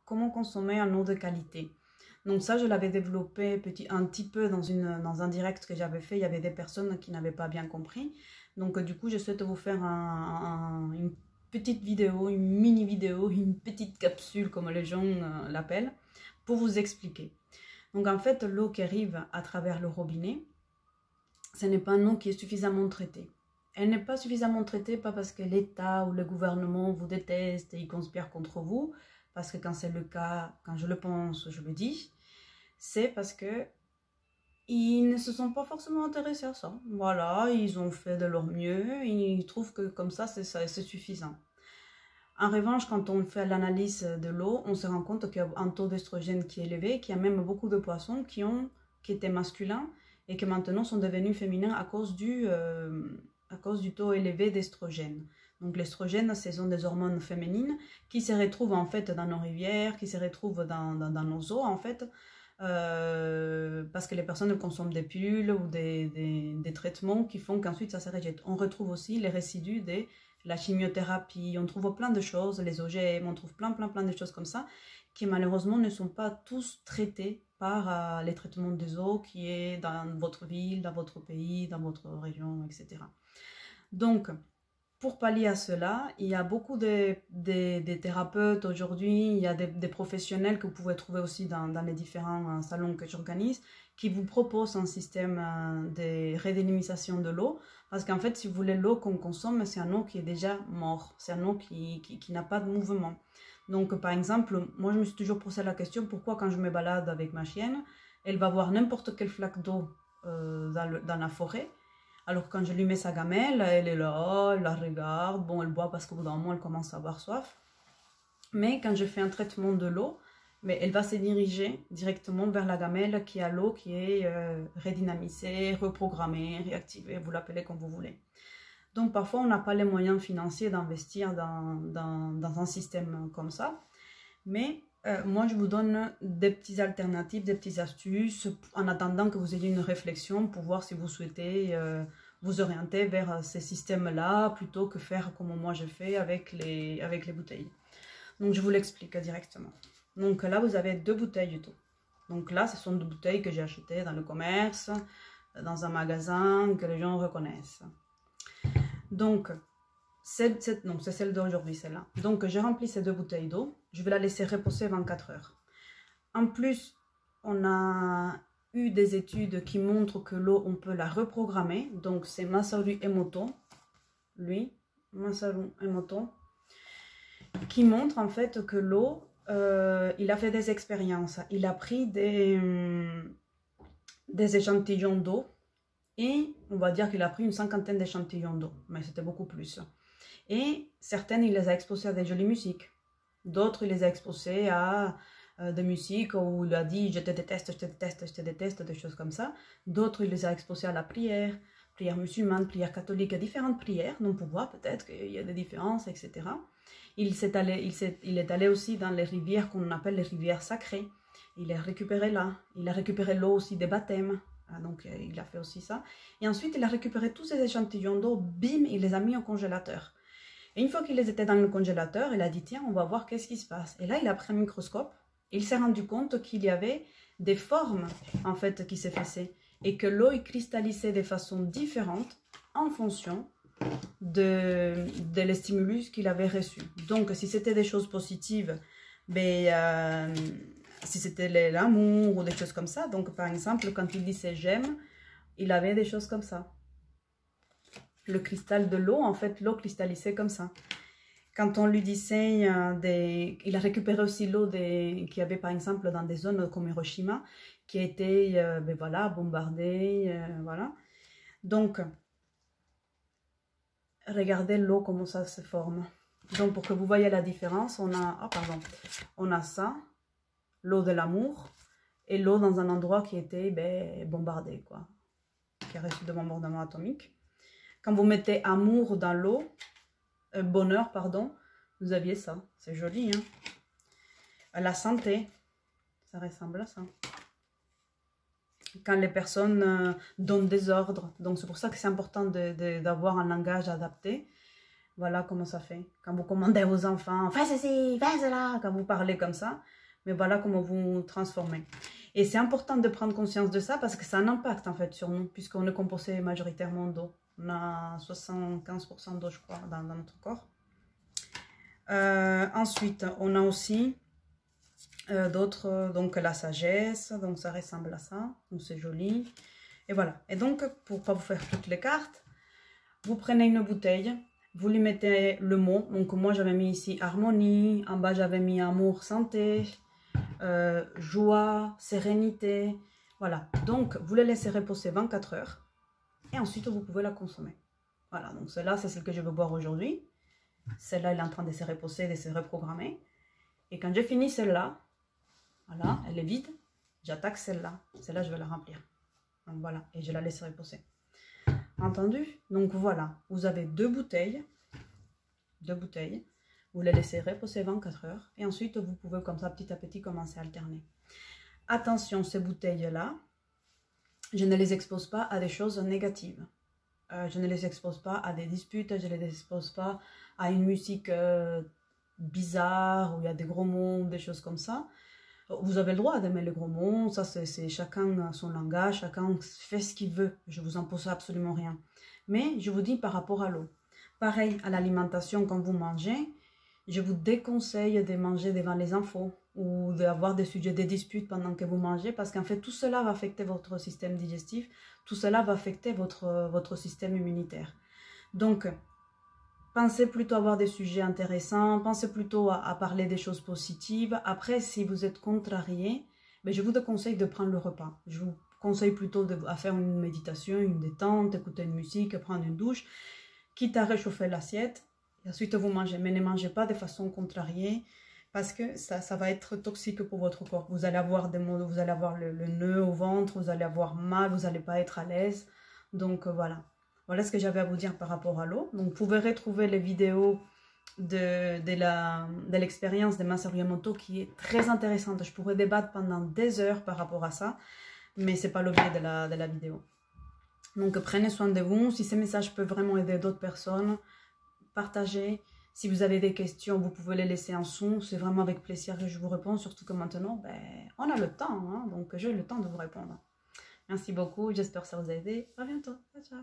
comment consommer un eau de qualité. Donc ça, je l'avais développé un petit peu dans un direct que j'avais fait. Il y avait des personnes qui n'avaient pas bien compris. Donc du coup, je souhaite vous faire une petite vidéo, une mini vidéo, une petite capsule comme les gens l'appellent, pour vous expliquer. Donc en fait, l'eau qui arrive à travers le robinet, ce n'est pas une eau qui est suffisamment traitée. Elle n'est pas suffisamment traitée, pas parce que l'État ou le gouvernement vous déteste et ils conspirent contre vous, parce que quand c'est le cas, quand je le pense, je le dis, c'est parce que ils ne se sont pas forcément intéressés à ça. Voilà, ils ont fait de leur mieux, ils trouvent que comme ça, c'est suffisant. En revanche, quand on fait l'analyse de l'eau, on se rend compte qu'il y a un taux d'estrogène qui est élevé, qu'il y a même beaucoup de poissons qui étaient masculins et qui maintenant sont devenus féminins à cause du taux élevé d'estrogène. Donc l'estrogène, ce sont des hormones féminines qui se retrouvent en fait dans nos rivières, qui se retrouvent dans nos eaux en fait, parce que les personnes consomment des pilules ou des traitements qui font qu'ensuite ça se rejette. On retrouve aussi les résidus de la chimiothérapie, on trouve plein de choses, les OGM, on trouve plein de choses comme ça, qui malheureusement ne sont pas tous traités par les traitements des eaux qui est dans votre ville, dans votre pays, dans votre région, etc. Donc, pour pallier à cela, il y a beaucoup de thérapeutes aujourd'hui, il y a des professionnels que vous pouvez trouver aussi dans les différents salons que j'organise, qui vous proposent un système de redynamisation de l'eau. Parce qu'en fait, si vous voulez, l'eau qu'on consomme, c'est un eau qui est déjà mort, c'est un eau qui n'a pas de mouvement. Donc, par exemple, moi, je me suis toujours posé la question, pourquoi quand je me balade avec ma chienne, elle va voir n'importe quelle flaque d'eau dans la forêt, alors quand je lui mets sa gamelle, elle est là, elle la regarde, bon, elle boit parce qu'au bout d'un moment, elle commence à avoir soif. Mais quand je fais un traitement de l'eau, mais elle va se diriger directement vers la gamelle qui a l'eau qui est redynamisée, reprogrammée, réactivée, vous l'appelez comme vous voulez. Donc parfois, on n'a pas les moyens financiers d'investir dans un système comme ça. Mais moi, je vous donne des petites alternatives, des petites astuces, en attendant que vous ayez une réflexion pour voir si vous souhaitez vous orienter vers ces systèmes-là, plutôt que faire comme moi je fais avec les bouteilles. Donc, je vous l'explique directement. Donc là, vous avez 2 bouteilles du tout. Donc là, ce sont 2 bouteilles que j'ai achetées dans le commerce, dans un magasin, que les gens reconnaissent. Donc, c'est celle d'aujourd'hui, celle-là. Donc, j'ai rempli ces 2 bouteilles d'eau. Je vais la laisser reposer 24 heures. En plus, on a eu des études qui montrent que l'eau, on peut la reprogrammer. Donc, c'est Masaru Emoto, lui, Masaru Emoto, qui montre en fait que l'eau, il a fait des expériences. Il a pris des échantillons d'eau et on va dire qu'il a pris une 50aine d'échantillons d'eau, mais c'était beaucoup plus. Et certaines, il les a exposées à des jolies musiques. D'autres, il les a exposées à des musiques où il a dit « je te déteste, je te déteste, je te déteste », des choses comme ça. D'autres, il les a exposées à la prière musulmane, prière catholique, différentes prières, donc pour voir peut-être qu'il y a des différences, etc. Il est allé aussi dans les rivières qu'on appelle les rivières sacrées. Il a récupéré là. Il a récupéré l'eau aussi des baptêmes. Donc il a fait aussi ça. Et ensuite, il a récupéré tous ces échantillons d'eau, bim, il les a mis au congélateur. Et une fois qu'il les était dans le congélateur, il a dit, tiens, on va voir qu'est-ce qui se passe. Et là, il a pris un microscope. Et il s'est rendu compte qu'il y avait des formes, en fait, qui s'effaçaient. Et que l'eau cristallisait de façon différente en fonction de les stimulus qu'il avait reçus. Donc, si c'était des choses positives, ben, si c'était l'amour ou des choses comme ça, donc par exemple, quand il disait j'aime, il avait des choses comme ça. Le cristal de l'eau, en fait, l'eau cristallisait comme ça. Quand on lui disait, il a récupéré aussi l'eau qu'il y avait par exemple dans des zones comme Hiroshima, qui a été ben voilà, bombardée, voilà. Donc, regardez l'eau, comment ça se forme. Donc, pour que vous voyez la différence, on a ça, l'eau de l'amour, et l'eau dans un endroit qui était bombardé, quoi, qui a reçu de bombardement atomique. Quand vous mettez amour dans l'eau, bonheur, pardon, vous aviez ça. C'est joli, hein. La santé, ça ressemble à ça. Quand les personnes donnent des ordres, donc c'est pour ça que c'est important d'avoir un langage adapté. Voilà comment ça fait. Quand vous commandez à vos enfants, fais ceci, fais cela, quand vous parlez comme ça. Mais voilà comment vous transformez. Et c'est important de prendre conscience de ça parce que ça a un impact en fait sur nous, puisqu'on est composé majoritairement d'eau. On a 75% d'eau, je crois, dans notre corps. Ensuite, on a aussi d'autres, donc la sagesse, donc ça ressemble à ça, donc c'est joli. Et voilà. Et donc, pour pas vous faire toutes les cartes, vous prenez une bouteille, vous lui mettez le mot. Donc moi j'avais mis ici harmonie, en bas j'avais mis amour, santé, joie, sérénité. Voilà, donc vous la laissez reposer 24 heures et ensuite vous pouvez la consommer. Voilà, donc celle-là c'est celle que je veux boire aujourd'hui. Celle-là elle est en train de se reposer, de se reprogrammer. Et quand j'ai fini celle-là, voilà, elle est vide, j'attaque celle-là. Celle-là je vais la remplir. Donc voilà, et je la laisse reposer. Entendu? Donc voilà, vous avez deux bouteilles. Vous les laissez reposer 24 heures et ensuite vous pouvez comme ça petit à petit commencer à alterner. Attention, ces bouteilles-là, je ne les expose pas à des choses négatives. Je ne les expose pas à des disputes, je ne les expose pas à une musique bizarre où il y a des gros mots, des choses comme ça. Vous avez le droit d'aimer les gros mots, ça c'est chacun son langage, chacun fait ce qu'il veut, je vous impose absolument rien. Mais je vous dis par rapport à l'eau. Pareil à l'alimentation quand vous mangez, je vous déconseille de manger devant les infos ou d'avoir des sujets de dispute pendant que vous mangez parce qu'en fait tout cela va affecter votre système digestif, tout cela va affecter votre système immunitaire. Donc, pensez plutôt à avoir des sujets intéressants, pensez plutôt à parler des choses positives. Après, si vous êtes contrarié, ben je vous déconseille de prendre le repas. Je vous conseille plutôt à faire une méditation, une détente, écouter une musique, prendre une douche, quitte à réchauffer l'assiette. Et ensuite, vous mangez. Mais ne mangez pas de façon contrariée parce que ça va être toxique pour votre corps. Vous allez avoir des maux, vous allez avoir le nœud au ventre, vous allez avoir mal, vous n'allez pas être à l'aise. Donc voilà. Voilà ce que j'avais à vous dire par rapport à l'eau. Donc, vous pouvez retrouver les vidéos de l'expérience de Masaru Emoto qui est très intéressante. Je pourrais débattre pendant des heures par rapport à ça, mais ce n'est pas l'objet de la vidéo. Donc, prenez soin de vous. Si ces messages peuvent vraiment aider d'autres personnes, partagez. Si vous avez des questions, vous pouvez les laisser en dessous. C'est vraiment avec plaisir que je vous réponds, surtout que maintenant, ben, on a le temps, hein, donc j'ai le temps de vous répondre. Merci beaucoup, j'espère que ça vous a aidé. À bientôt. Ciao, ciao.